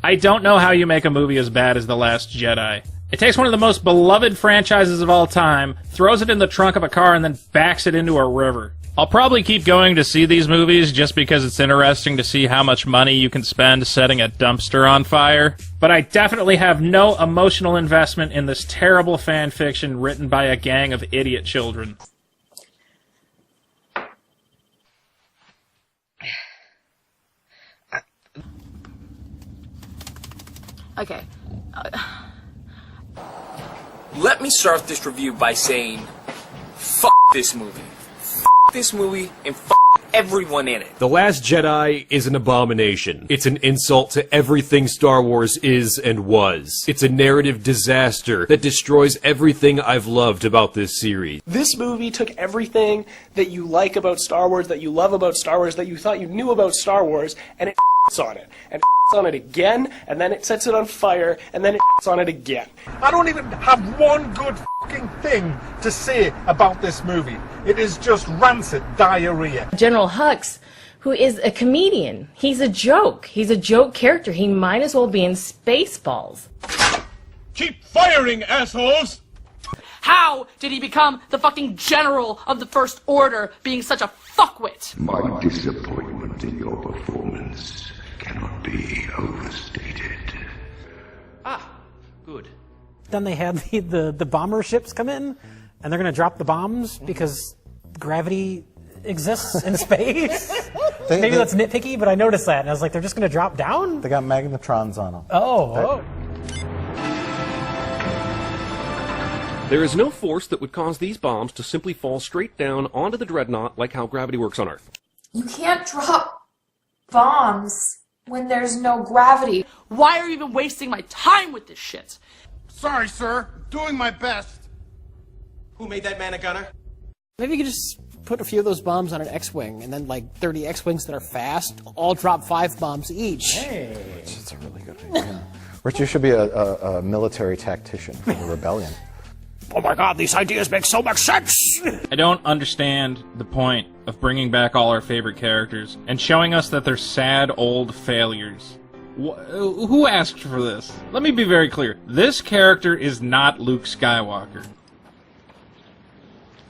I don't know how you make a movie as bad as The Last Jedi. It takes one of the most beloved franchises of all time, throws it in the trunk of a car, and then backs it into a river. I'll probably keep going to see these movies just because it's interesting to see how much money you can spend setting a dumpster on fire. But I definitely have no emotional investment in this terrible fan fiction written by a gang of idiot children. Okay. Let me start this review by saying, fuck this movie. This movie and everyone in it. The Last Jedi is an abomination. It's an insult to everything Star Wars is and was. It's a narrative disaster that destroys everything I've loved about this series. This movie took everything that you like about Star Wars, that you love about Star Wars, that you thought you knew about Star Wars, and it on it. And it on it again, and then it sets it on fire, and then it on it again. I don't even have one good fucking thing to say about this movie. It is just rancid diarrhea. General Hux, who is a comedian. He's a joke. He's a joke character. He might as well be in Spaceballs. Keep firing, assholes! How did he become the fucking general of the First Order, being such a fuckwit? My disappointment in your performance cannot be overstated. Ah, good. Then they had the bomber ships come in, and they're going to drop the bombs because gravity exists in space. Maybe that's nitpicky, but I noticed that, and I was like, they're just going to drop down? They got magnetrons on them. Oh. There is no force that would cause these bombs to simply fall straight down onto the dreadnought like how gravity works on Earth. You can't drop bombs when there's no gravity. Why are you even wasting my time with this shit? Sorry, sir. Doing my best. Who made that man a gunner? Maybe you could just put a few of those bombs on an X-Wing, and then like 30 X-Wings that are fast all drop 5 bombs each. Hey. That's a really good idea. Rich, you should be a military tactician for the rebellion. Oh my god, these ideas make so much sense! I don't understand the point of bringing back all our favorite characters and showing us that they're sad old failures. Who asked for this? Let me be very clear. This character is not Luke Skywalker.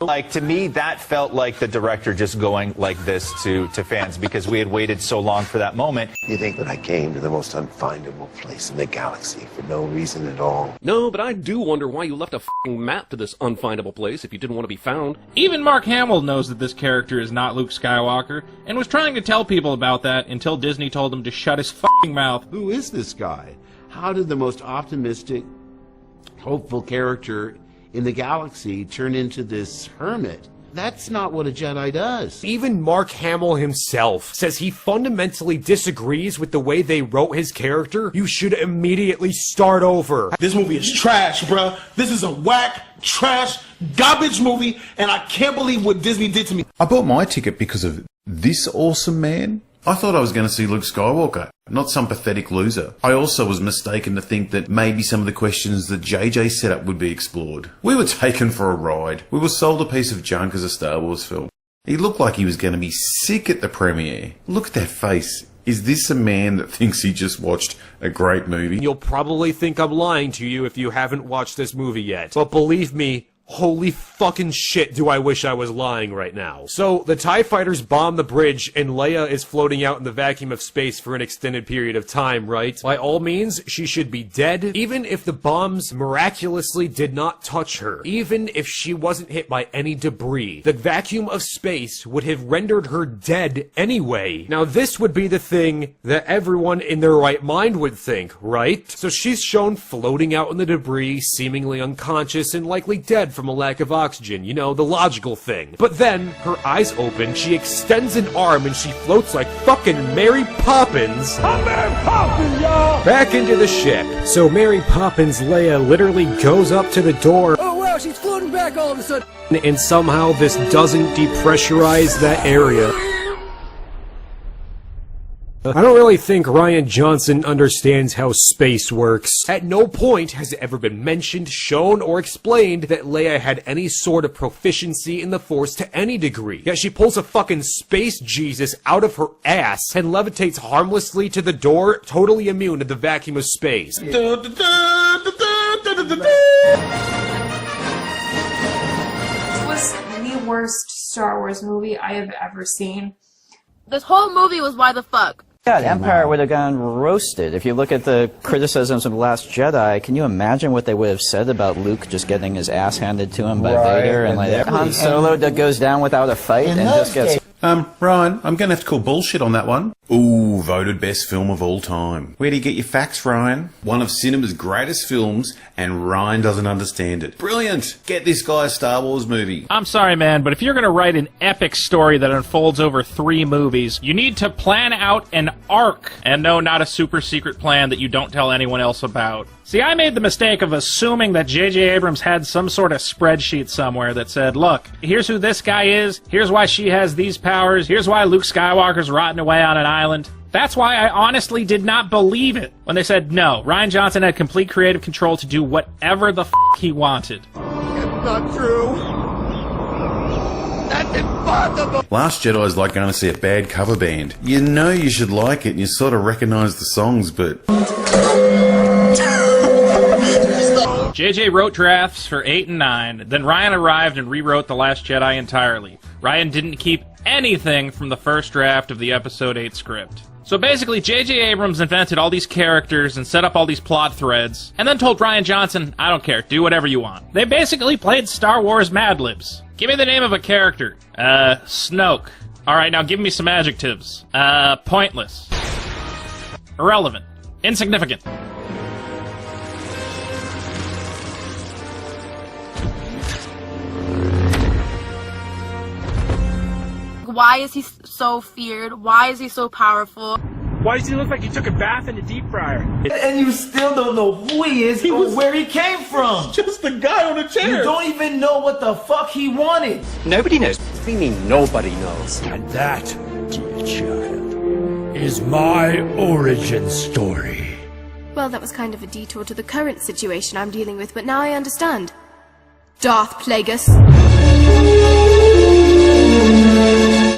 Like, to me, that felt like the director just going like this to fans because we had waited so long for that moment. You think that I came to the most unfindable place in the galaxy for no reason at all? No, but I do wonder why you left a f***ing map to this unfindable place if you didn't want to be found. Even Mark Hamill knows that this character is not Luke Skywalker, and was trying to tell people about that until Disney told him to shut his f***ing mouth. Who is this guy? How did the most optimistic, hopeful character in the galaxy turn into this hermit? That's not what a Jedi does. Even Mark Hamill himself says he fundamentally disagrees with the way they wrote his character. You should immediately start over. This movie is trash, bruh. This is a whack, trash, garbage movie, and I can't believe what Disney did to me. I bought my ticket because of this awesome man. I thought I was going to see Luke Skywalker, not some pathetic loser. I also was mistaken to think that maybe some of the questions that JJ set up would be explored. We were taken for a ride. We were sold a piece of junk as a Star Wars film. He looked like he was going to be sick at the premiere. Look at that face. Is this a man that thinks he just watched a great movie? You'll probably think I'm lying to you if you haven't watched this movie yet. But believe me, holy fucking shit do I wish I was lying right now. So, the TIE fighters bomb the bridge and Leia is floating out in the vacuum of space for an extended period of time, right? By all means, she should be dead, even if the bombs miraculously did not touch her. Even if she wasn't hit by any debris. The vacuum of space would have rendered her dead anyway. Now, this would be the thing that everyone in their right mind would think, right? So she's shown floating out in the debris, seemingly unconscious and likely dead from a lack of oxygen, you know, the logical thing. But then, her eyes open, she extends an arm, and she floats like fucking Mary Poppins. I'm Mary Poppins, y'all! Back into the ship. So Mary Poppins Leia literally goes up to the door. Oh wow, she's floating back all of a sudden. And somehow this doesn't depressurize that area. I don't really think Rian Johnson understands how space works. At no point has it ever been mentioned, shown, or explained that Leia had any sort of proficiency in the Force to any degree. Yet she pulls a fucking space Jesus out of her ass and levitates harmlessly to the door, totally immune to the vacuum of space. This was the worst Star Wars movie I have ever seen. This whole movie was why the fuck. Yeah, the Empire would have gone roasted. If you look at the criticisms of Last Jedi, can you imagine what they would have said about Luke just getting his ass handed to him by Vader, and like Han Solo that goes down without a fight and just gets... Ryan, I'm gonna have to call bullshit on that one. Ooh, voted best film of all time. Where do you get your facts, Ryan? One of cinema's greatest films, and Ryan doesn't understand it. Brilliant! Get this guy a Star Wars movie. I'm sorry, man, but if you're gonna write an epic story that unfolds over 3 movies, you need to plan out an arc. And no, not a super secret plan that you don't tell anyone else about. See, I made the mistake of assuming that J.J. Abrams had some sort of spreadsheet somewhere that said, look, here's who this guy is, here's why she has these powers, here's why Luke Skywalker's rotting away on an island. That's why I honestly did not believe it when they said, no, Rian Johnson had complete creative control to do whatever the f*** he wanted. It's not true. That's impossible. Last Jedi is like going to see a bad cover band. You know you should like it and you sort of recognize the songs, but... JJ wrote drafts for 8 and 9, then Ryan arrived and rewrote The Last Jedi entirely. Ryan didn't keep anything from the first draft of the Episode 8 script. So basically, J.J. Abrams invented all these characters and set up all these plot threads, and then told Rian Johnson, I don't care, do whatever you want. They basically played Star Wars Mad Libs. Give me the name of a character. Snoke. Alright, now give me some adjectives. Pointless. Irrelevant. Insignificant. Why is he so feared? Why is he so powerful? Why does he look like he took a bath in a deep fryer? And you still don't know who he is or where he came from. Just the guy on the chair. You don't even know what the fuck he wanted. Nobody knows. What do you mean nobody knows? And that, dear child, is my origin story. Well, that was kind of a detour to the current situation I'm dealing with, but now I understand. Darth Plagueis.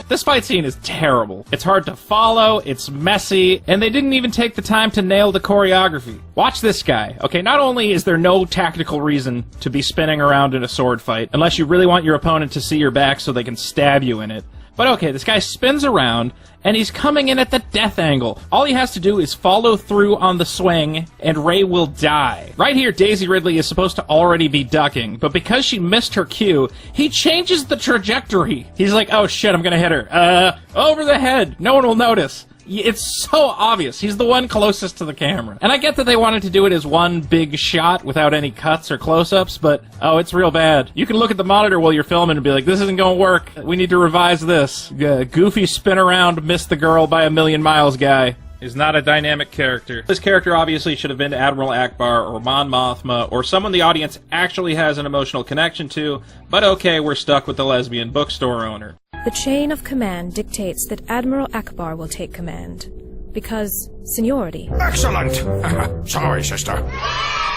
This fight scene is terrible. It's hard to follow, it's messy, and they didn't even take the time to nail the choreography. Watch this guy. Okay, not only is there no tactical reason to be spinning around in a sword fight, unless you really want your opponent to see your back so they can stab you in it, but okay, this guy spins around, and he's coming in at the death angle. All he has to do is follow through on the swing, and Rey will die. Right here, Daisy Ridley is supposed to already be ducking, but because she missed her cue, he changes the trajectory. He's like, oh shit, I'm gonna hit her. Over the head. No one will notice. It's so obvious. He's the one closest to the camera. And I get that they wanted to do it as one big shot without any cuts or close-ups, but, oh, it's real bad. You can look at the monitor while you're filming and be like, this isn't gonna work. We need to revise this. Goofy spin around, miss the girl by a million miles guy is not a dynamic character. This character obviously should have been Admiral Akbar or Mon Mothma or someone the audience actually has an emotional connection to, but okay, we're stuck with the lesbian bookstore owner. The chain of command dictates that Admiral Akbar will take command. Because seniority. Excellent! Sorry, sister.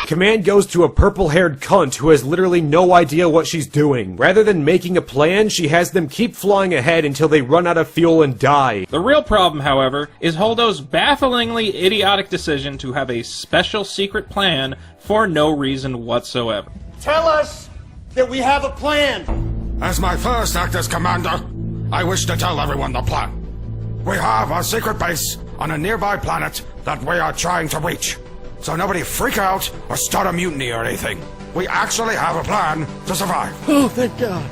Command goes to a purple-haired cunt who has literally no idea what she's doing. Rather than making a plan, she has them keep flying ahead until they run out of fuel and die. The real problem, however, is Holdo's bafflingly idiotic decision to have a special secret plan for no reason whatsoever. Tell us that we have a plan. As my first act as commander, I wish to tell everyone the plan. We have a secret base on a nearby planet that we are trying to reach. So nobody freak out or start a mutiny or anything. We actually have a plan to survive. Oh, thank God.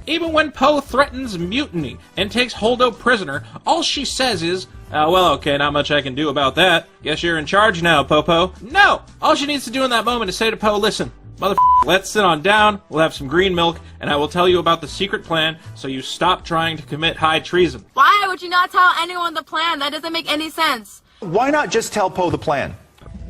Even when Poe threatens mutiny and takes Holdo prisoner, all she says is, well, okay, not much I can do about that. Guess you're in charge now, Popo. No! All she needs to do in that moment is say to Poe, listen, let's sit on down, we'll have some green milk, and I will tell you about the secret plan so you stop trying to commit high treason. Why would you not tell anyone the plan? That doesn't make any sense. Why not just tell Poe the plan?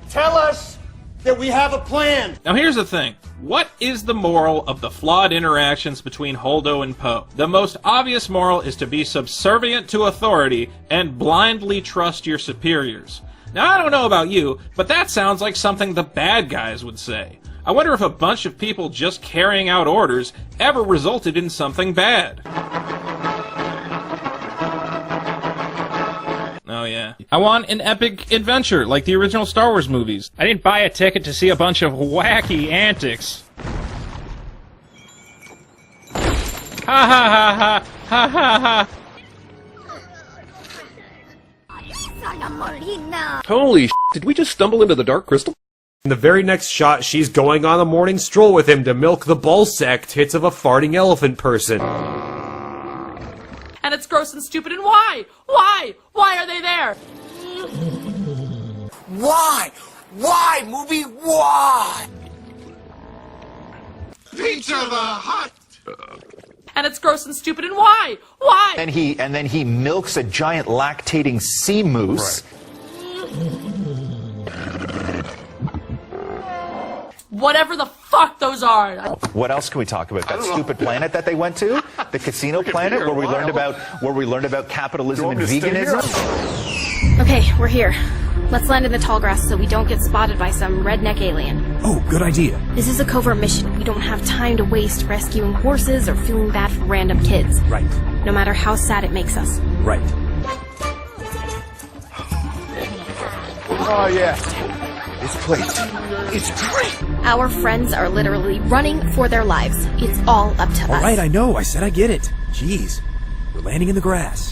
Tell us that we have a plan. Now here's the thing. What is the moral of the flawed interactions between Holdo and Poe? The most obvious moral is to be subservient to authority and blindly trust your superiors. Now I don't know about you, but that sounds like something the bad guys would say. I wonder if a bunch of people just carrying out orders ever resulted in something bad. Oh yeah. I want an epic adventure like the original Star Wars movies. I didn't buy a ticket to see a bunch of wacky antics. Ha ha ha ha ha ha ha. Holy shit, did we just stumble into the Dark Crystal? In the very next shot, she's going on a morning stroll with him to milk the ballsack tits of a farting elephant person. And it's gross and stupid, and why? Why? Why are they there? Why? Why, movie? Why? Pizza the Hut! And it's gross and stupid, and why? Why? And then he milks a giant lactating sea moose. Whatever the fuck those are. What else can we talk about? That stupid planet that they went to, the casino planet, where we learned about capitalism and veganism. Okay, we're here. Let's land in the tall grass so we don't get spotted by some redneck alien. Oh, good idea. This is a covert mission. We don't have time to waste rescuing horses or feeling bad for random kids. Right. No matter how sad it makes us. Right. Oh, yeah. This place, it's great. Our friends are literally running for their lives. It's all up to us. All right, I know. I said I get it. Jeez. We're landing in the grass.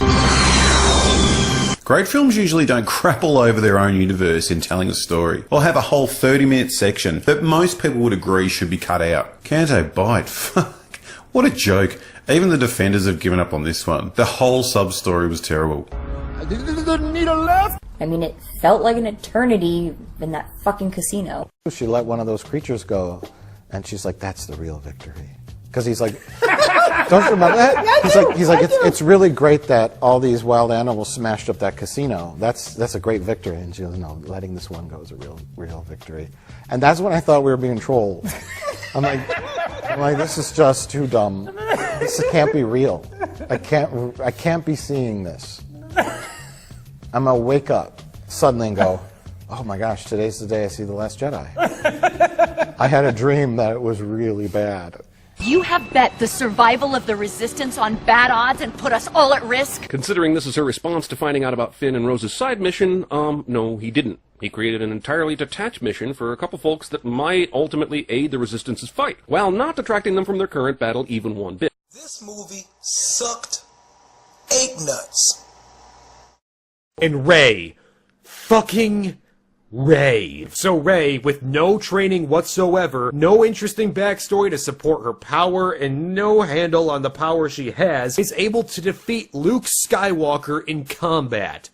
Great films usually don't crap all over their own universe in telling a story, or have a whole 30-minute section that most people would agree should be cut out. Canto Bite, fuck, what a joke. Even the defenders have given up on this one. The whole sub-story was terrible. Need a left? I mean, it felt like an eternity in that fucking casino. She let one of those creatures go, and she's like, that's the real victory. Because he's like, don't you remember that? He's like, it's really great that all these wild animals smashed up that casino. That's a great victory. And she goes, no, letting this one go is a real victory. And that's when I thought we were being trolled. I'm like, this is just too dumb. This can't be real. I can't be seeing this. I'm gonna wake up suddenly and go, oh my gosh, today's the day I see The Last Jedi. I had a dream that it was really bad. You have bet the survival of the Resistance on bad odds and put us all at risk? Considering this is her response to finding out about Finn and Rose's side mission, no, he didn't. He created an entirely detached mission for a couple folks that might ultimately aid the Resistance's fight, while not detracting them from their current battle even one bit. This movie sucked egg nuts. And Rey. Fucking Rey. So Rey, with no training whatsoever, no interesting backstory to support her power, and no handle on the power she has, is able to defeat Luke Skywalker in combat.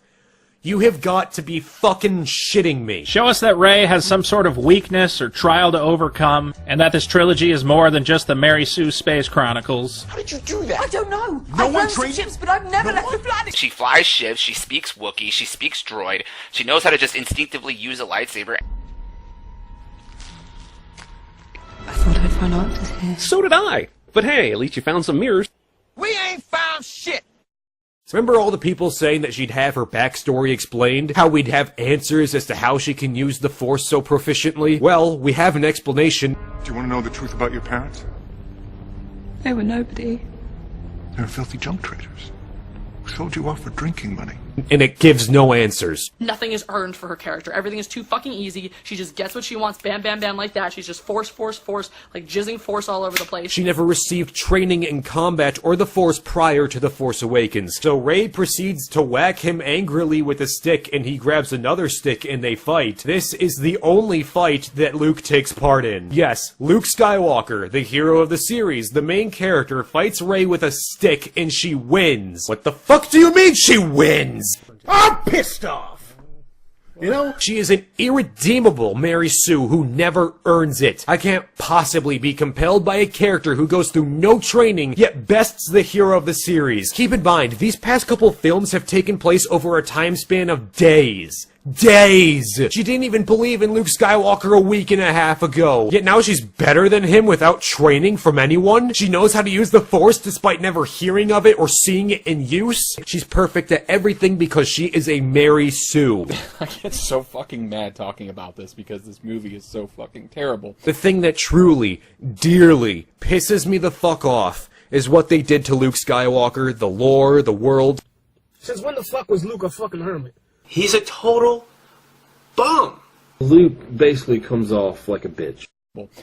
You have got to be fucking shitting me. Show us that Rey has some sort of weakness or trial to overcome, and that this trilogy is more than just the Mary Sue Space Chronicles. How did you do that? I don't know. No I've one learned some trained ships, but I've never left the planet. She flies ships, she speaks Wookiee, she speaks droid, she knows how to just instinctively use a lightsaber. I thought I'd run answers here. So did I. But hey, at least you found some mirrors. We ain't found shit. Remember all the people saying that she'd have her backstory explained? How we'd have answers as to how she can use the Force so proficiently? Well, we have an explanation. Do you want to know the truth about your parents? They were nobody. They're filthy junk traders who sold you off for drinking money. And it gives no answers. Nothing is earned for her character. Everything is too fucking easy. She just gets what she wants, bam, bam, bam, like that. She's just force, like jizzing force all over the place. She never received training in combat or the Force prior to The Force Awakens. So Rey proceeds to whack him angrily with a stick, and he grabs another stick and they fight. This is the only fight that Luke takes part in. Yes, Luke Skywalker, the hero of the series, the main character, fights Rey with a stick and she wins. What the fuck do you mean she wins? I'm pissed off. You know? She is an irredeemable Mary Sue who never earns it. I can't possibly be compelled by a character who goes through no training, yet bests the hero of the series. Keep in mind, these past couple films have taken place over a time span of days. days. She didn't even believe in Luke Skywalker a week and a half ago. Yet now she's better than him without training from anyone. She knows how to use the Force despite never hearing of it or seeing it in use. She's perfect at everything because she is a Mary Sue. I get so fucking mad talking about this because this movie is so fucking terrible. The thing that truly, dearly pisses me the fuck off is what they did to Luke Skywalker, the lore, the world. Since when the fuck was Luke a fucking hermit? He's a total bum. Luke basically comes off like a bitch.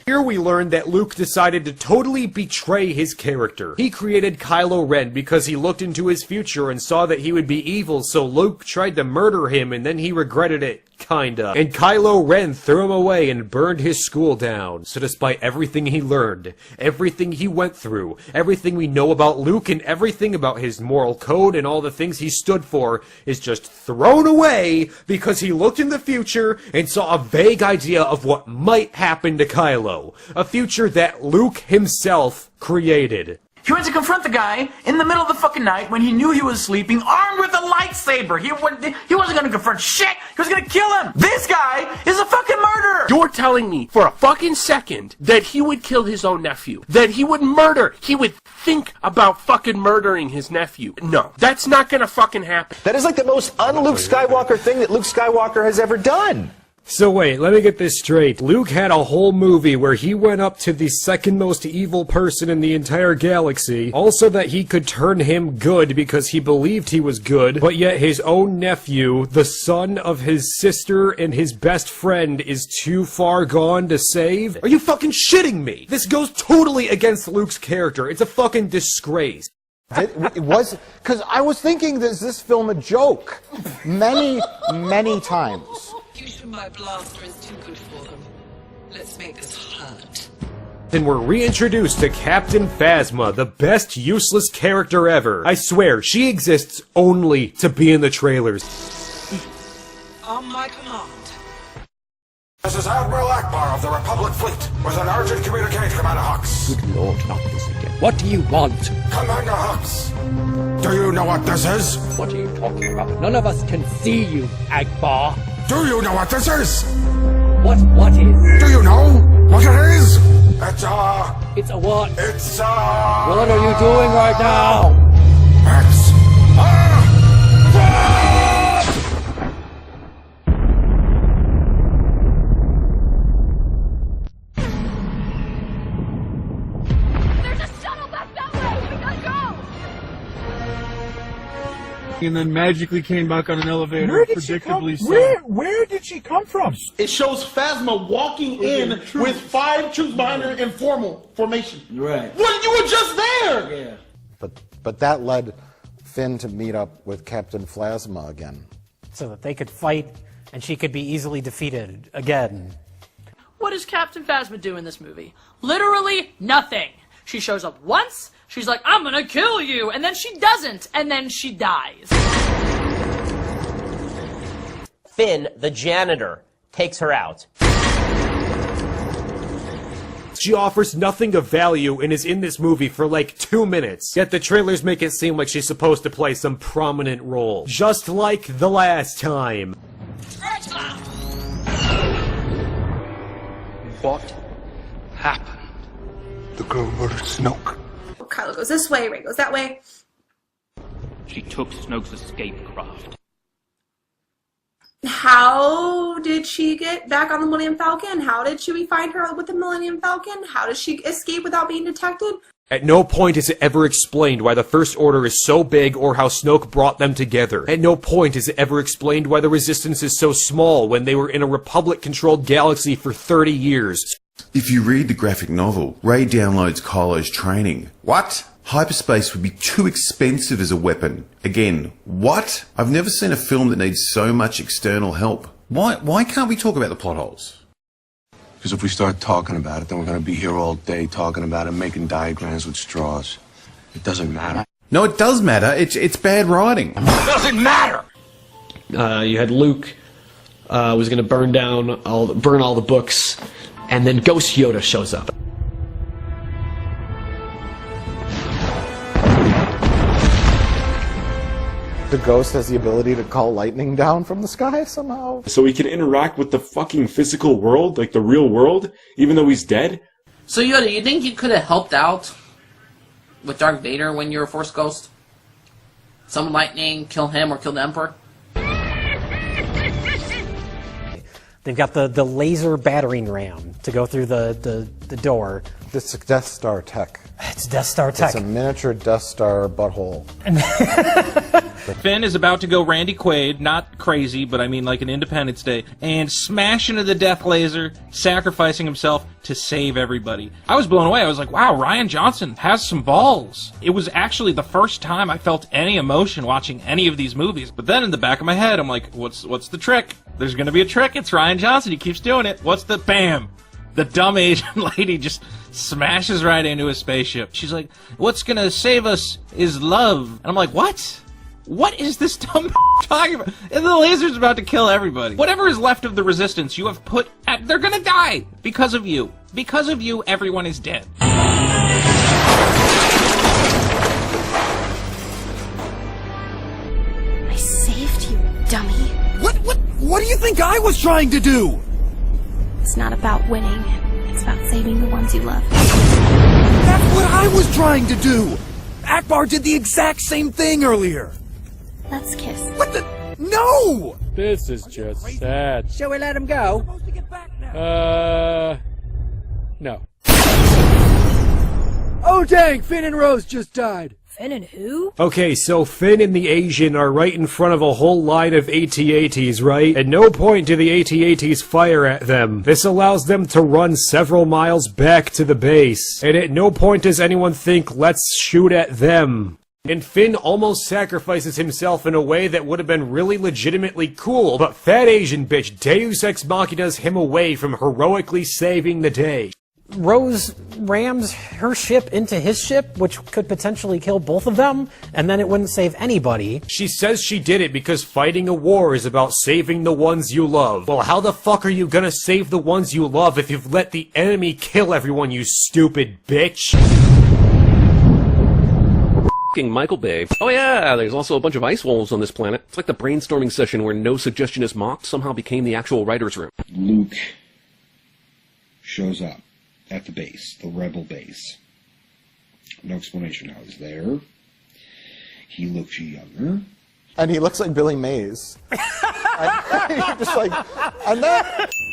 Here we learn that Luke decided to totally betray his character. He created Kylo Ren because he looked into his future and saw that he would be evil, so Luke tried to murder him and then he regretted it. Kinda. And Kylo Ren threw him away and burned his school down. So despite everything he learned, everything he went through, everything we know about Luke and everything about his moral code and all the things he stood for is just thrown away because he looked in the future and saw a vague idea of what might happen to Kylo. A future that Luke himself created. He went to confront the guy in the middle of the fucking night when he knew he was sleeping, armed with a lightsaber. He wasn't gonna confront shit. He was gonna kill him. This guy is a fucking murderer. You're telling me for a fucking second that he would kill his own nephew? That he would murder? He would think about fucking murdering his nephew? No, that's not gonna fucking happen. That is like the most un-Luke Skywalker thing that Luke Skywalker has ever done. So wait, let me get this straight. Luke had a whole movie where he went up to the second most evil person in the entire galaxy, also that he could turn him good because he believed he was good, but yet his own nephew, the son of his sister and his best friend, is too far gone to save? Are you fucking shitting me? This goes totally against Luke's character. It's a fucking disgrace. It was, because I was thinking, is this film a joke? Many times. My blaster is too good for them. Let's make this hurt. Then we're reintroduced to Captain Phasma, the best useless character ever. I swear, she exists only to be in the trailers. On my command. This is Admiral Akbar of the Republic Fleet with an urgent communique, Commander Hux. Good Lord, not this again. What do you want? Commander Hux, do you know what this is? What are you talking about? None of us can see you, Akbar. Do you know what this is? What is? Do you know what it is? It's a what? It's What are you doing right now? It's There's a shuttle back that way! We gotta go! And then magically came back on an elevator. Where did she come? Where did she come from? It shows Phasma walking in with 5 troops behind her in formal formation. Right. Well, you were just there. Yeah. But that led Finn to meet up with Captain Phasma again. So that they could fight and she could be easily defeated again. What does Captain Phasma do in this movie? Literally nothing. She shows up once, she's like, I'm gonna kill you, and then she doesn't, and then she dies. Finn, the janitor, takes her out. She offers nothing of value and is in this movie for like 2 minutes. Yet the trailers make it seem like she's supposed to play some prominent role. Just like the last time. What happened? The girl murdered Snoke. Kylo goes this way, Rey goes that way. She took Snoke's escape craft. How did she get back on the Millennium Falcon? How did we find her with the Millennium Falcon? How does she escape without being detected? At no point is it ever explained why the First Order is so big or how Snoke brought them together. At no point is it ever explained why the Resistance is so small when they were in a Republic-controlled galaxy for 30 years. If you read the graphic novel, Rey downloads Kylo's training. What? Hyperspace would be too expensive as a weapon. Again, what? I've never seen a film that needs so much external help. Why can't we talk about the plot holes? Because if we start talking about it, then we're going to be here all day talking about it, making diagrams with straws. It doesn't matter. No, it does matter. It's bad writing. It doesn't matter! You had Luke was going to burn all the books, and then Ghost Yoda shows up. The ghost has the ability to call lightning down from the sky somehow. So he can interact with the fucking physical world, like the real world, even though he's dead? So Yoda, you think you could have helped out with Darth Vader when you were a Force Ghost? Summon lightning, kill him, or kill the Emperor? They've got the laser battering ram to go through the door. This is Death Star tech. It's Death Star tech. It's a miniature Death Star butthole. Finn is about to go Randy Quaid, not crazy, but I mean like an Independence Day, and smash into the death laser, sacrificing himself to save everybody. I was blown away. I was like, wow, Rian Johnson has some balls. It was actually the first time I felt any emotion watching any of these movies. But then in the back of my head, I'm like, what's the trick? There's gonna be a trick. It's Rian Johnson. He keeps doing it. What's the bam? The dumb Asian lady just smashes right into a spaceship. She's like, what's gonna save us is love. And I'm like, what? What is this dumb talking about? And the laser's about to kill everybody. Whatever is left of the resistance you have put at, they're gonna die because of you. Because of you, everyone is dead. I saved you, dummy. What do you think I was trying to do? It's not about winning. It's about saving the ones you love. That's what I was trying to do! Akbar did the exact same thing earlier! Let's kiss. What the? No! This is just sad. Shall we let him go? No. Oh dang, Finn and Rose just died. Finn and who? Okay, so Finn and the Asian are right in front of a whole line of AT-ATs, right? At no point do the AT-ATs fire at them. This allows them to run several miles back to the base. And at no point does anyone think, let's shoot at them. And Finn almost sacrifices himself in a way that would have been really legitimately cool, but fat Asian bitch Deus Ex Machinas him away from heroically saving the day. Rose rams her ship into his ship, which could potentially kill both of them, and then it wouldn't save anybody. She says she did it because fighting a war is about saving the ones you love. Well, how the fuck are you gonna save the ones you love if you've let the enemy kill everyone, you stupid bitch? Michael Bay. Oh yeah, there's also a bunch of ice wolves on this planet. It's like the brainstorming session where no suggestion is mocked somehow became the actual writer's room. Luke shows up at the base, the rebel base. No explanation how he's there. He looks younger. And he looks like Billy Mays. And you're just like, and then...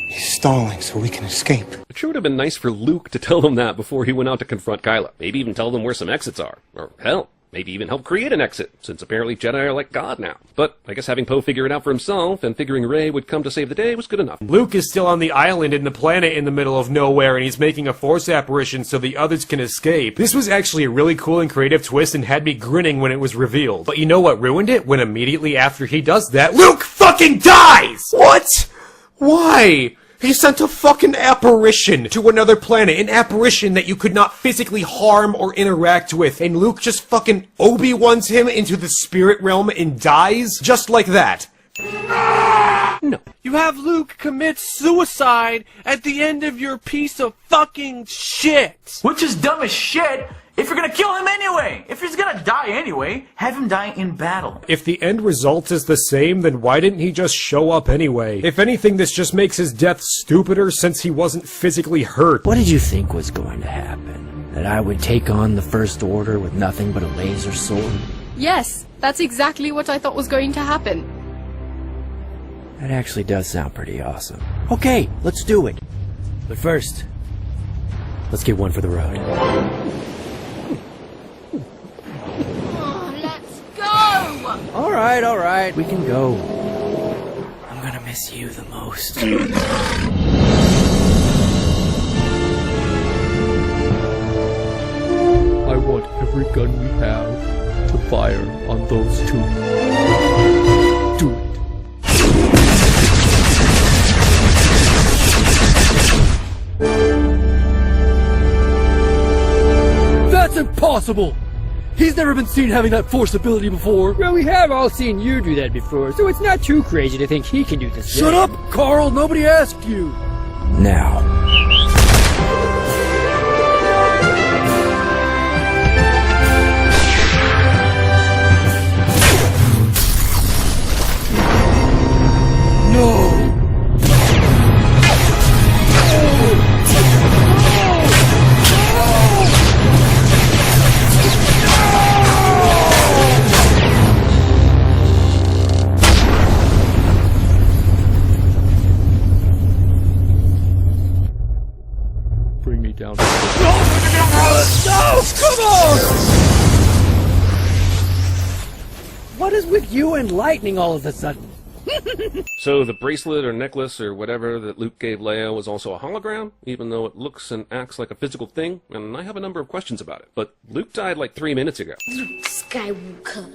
He's stalling so we can escape. It sure would have been nice for Luke to tell them that before he went out to confront Kylo. Maybe even tell them where some exits are. Or hell, maybe even help create an exit, since apparently Jedi are like God now. But I guess having Poe figure it out for himself and figuring Rey would come to save the day was good enough. Luke is still on the island in the planet in the middle of nowhere, and he's making a Force apparition so the others can escape. This was actually a really cool and creative twist and had me grinning when it was revealed. But you know what ruined it? When immediately after he does that, Luke fucking dies! What? Why? He sent a fucking apparition to another planet, an apparition that you could not physically harm or interact with, and Luke just fucking Obi-Wans him into the spirit realm and dies? Just like that. No. You have Luke commit suicide at the end of your piece of fucking shit. Which is dumb as shit if you're gonna kill him anyway. If he's gonna die anyway, have him die in battle. If the end result is the same, then why didn't he just show up anyway? If anything, this just makes his death stupider since he wasn't physically hurt. What did you think was going to happen? That I would take on the First Order with nothing but a laser sword? Yes, that's exactly what I thought was going to happen. That actually does sound pretty awesome. Okay, let's do it. But first, let's get one for the road. Let's go! Alright, we can go. I'm gonna miss you the most. I want every gun we have to fire on those two. Do it. That's impossible! He's never been seen having that force ability before. Well, we have all seen you do that before, so it's not too crazy to think he can do this. Shut up, Carl! Nobody asked you! Now. down. No, come on! What is with you and lightning all of a sudden? So the bracelet or necklace or whatever that Luke gave Leia was also a hologram, even though it looks and acts like a physical thing, and I have a number of questions about it. But Luke died like 3 minutes ago. Luke Skywalker,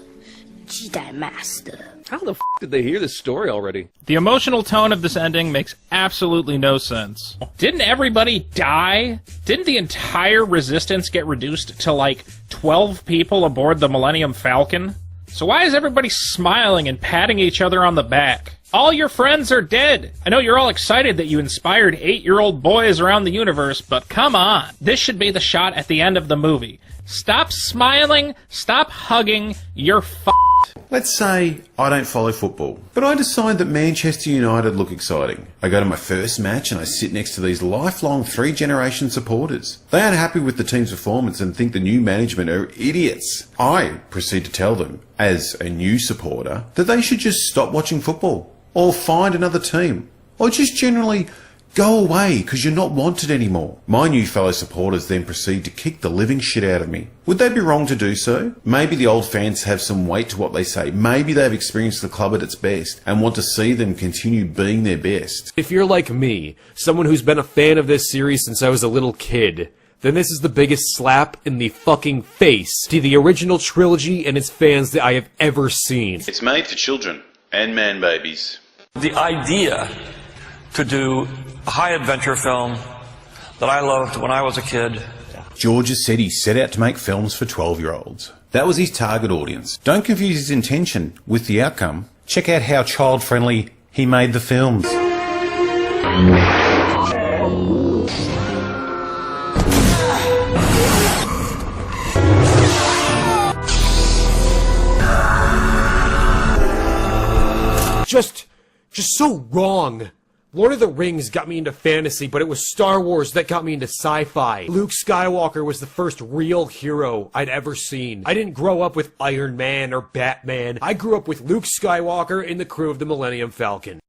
Jedi Master. How the f*** did they hear this story already? The emotional tone of this ending makes absolutely no sense. Didn't everybody die? Didn't the entire Resistance get reduced to like 12 people aboard the Millennium Falcon? So why is everybody smiling and patting each other on the back? All your friends are dead. I know you're all excited that you inspired 8-year-old boys around the universe, but come on. This should be the shot at the end of the movie. Stop smiling, stop hugging, you're f***ed. Let's say I don't follow football, but I decide that Manchester United look exciting. I go to my first match and I sit next to these lifelong 3-generation supporters. They aren't happy with the team's performance and think the new management are idiots. I proceed to tell them, as a new supporter, that they should just stop watching football, or find another team, or just generally go away because you're not wanted anymore. My new fellow supporters then proceed to kick the living shit out of me. Would they be wrong to do so? Maybe the old fans have some weight to what they say. Maybe they've experienced the club at its best and want to see them continue being their best. If you're like me, someone who's been a fan of this series since I was a little kid, then this is the biggest slap in the fucking face to the original trilogy and its fans that I have ever seen. It's made for children and man babies. The idea to do a high-adventure film that I loved when I was a kid. George has said he set out to make films for 12-year-olds. That was his target audience. Don't confuse his intention with the outcome. Check out how child-friendly he made the films. Just so wrong. Lord of the Rings got me into fantasy, but it was Star Wars that got me into sci-fi. Luke Skywalker was the first real hero I'd ever seen. I didn't grow up with Iron Man or Batman. I grew up with Luke Skywalker in the crew of the Millennium Falcon.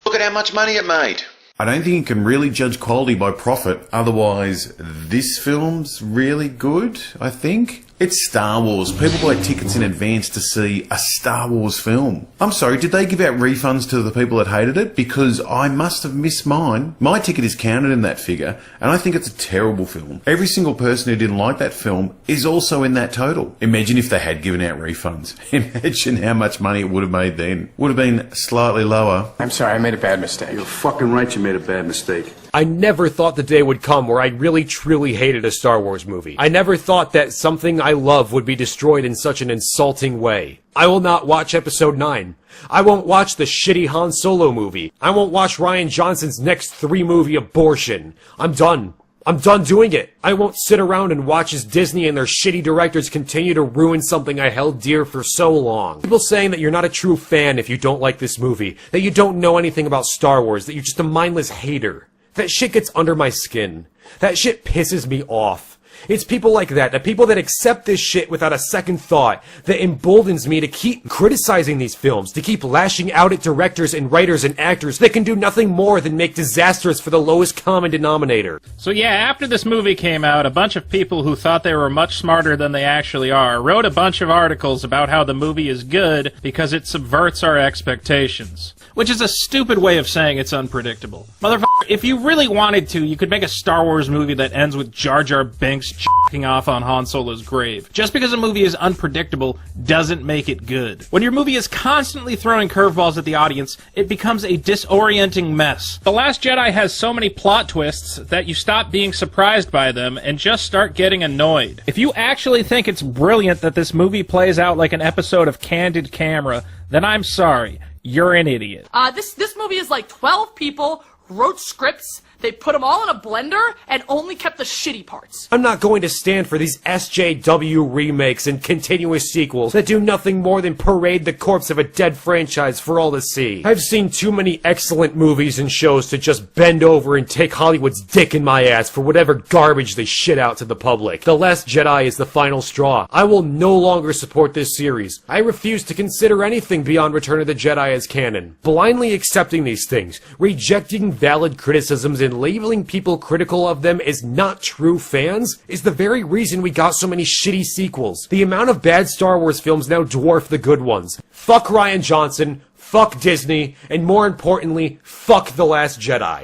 Look at how much money it made. I don't think you can really judge quality by profit, otherwise this film's really good, I think. It's Star Wars. People buy tickets in advance to see a Star Wars film. I'm sorry, did they give out refunds to the people that hated it? Because I must have missed mine. My ticket is counted in that figure, and I think it's a terrible film. Every single person who didn't like that film is also in that total. Imagine if they had given out refunds. Imagine how much money it would have made then. Would have been slightly lower. I'm sorry, I made a bad mistake. You're fucking right, you made a bad mistake. I never thought the day would come where I really truly hated a Star Wars movie. I never thought that something I love would be destroyed in such an insulting way. I will not watch Episode 9. I won't watch the shitty Han Solo movie. I won't watch Rian Johnson's next 3-movie abortion. I'm done. I'm done doing it. I won't sit around and watch as Disney and their shitty directors continue to ruin something I held dear for so long. People saying that you're not a true fan if you don't like this movie, that you don't know anything about Star Wars, that you're just a mindless hater. That shit gets under my skin. That shit pisses me off. It's people like that, the people that accept this shit without a second thought, that emboldens me to keep criticizing these films, to keep lashing out at directors and writers and actors that can do nothing more than make disasters for the lowest common denominator. So yeah, after this movie came out, a bunch of people who thought they were much smarter than they actually are wrote a bunch of articles about how the movie is good because it subverts our expectations. Which is a stupid way of saying it's unpredictable. Motherfucker, if you really wanted to, you could make a Star Wars movie that ends with Jar Jar Binks jacking off on Han Solo's grave. Just because a movie is unpredictable doesn't make it good. When your movie is constantly throwing curveballs at the audience, it becomes a disorienting mess. The Last Jedi has so many plot twists that you stop being surprised by them and just start getting annoyed. If you actually think it's brilliant that this movie plays out like an episode of Candid Camera, then I'm sorry. You're an idiot. This movie is like 12 people wrote scripts, they put them all in a blender, and only kept the shitty parts. I'm not going to stand for these SJW remakes and continuous sequels that do nothing more than parade the corpse of a dead franchise for all to see. I've seen too many excellent movies and shows to just bend over and take Hollywood's dick in my ass for whatever garbage they shit out to the public. The Last Jedi is the final straw. I will no longer support this series. I refuse to consider anything beyond Return of the Jedi as canon. Blindly accepting these things, rejecting valid criticisms and labeling people critical of them as not true fans is the very reason we got so many shitty sequels. The amount of bad Star Wars films now dwarf the good ones. Fuck Rian Johnson, fuck Disney, and more importantly, fuck The Last Jedi.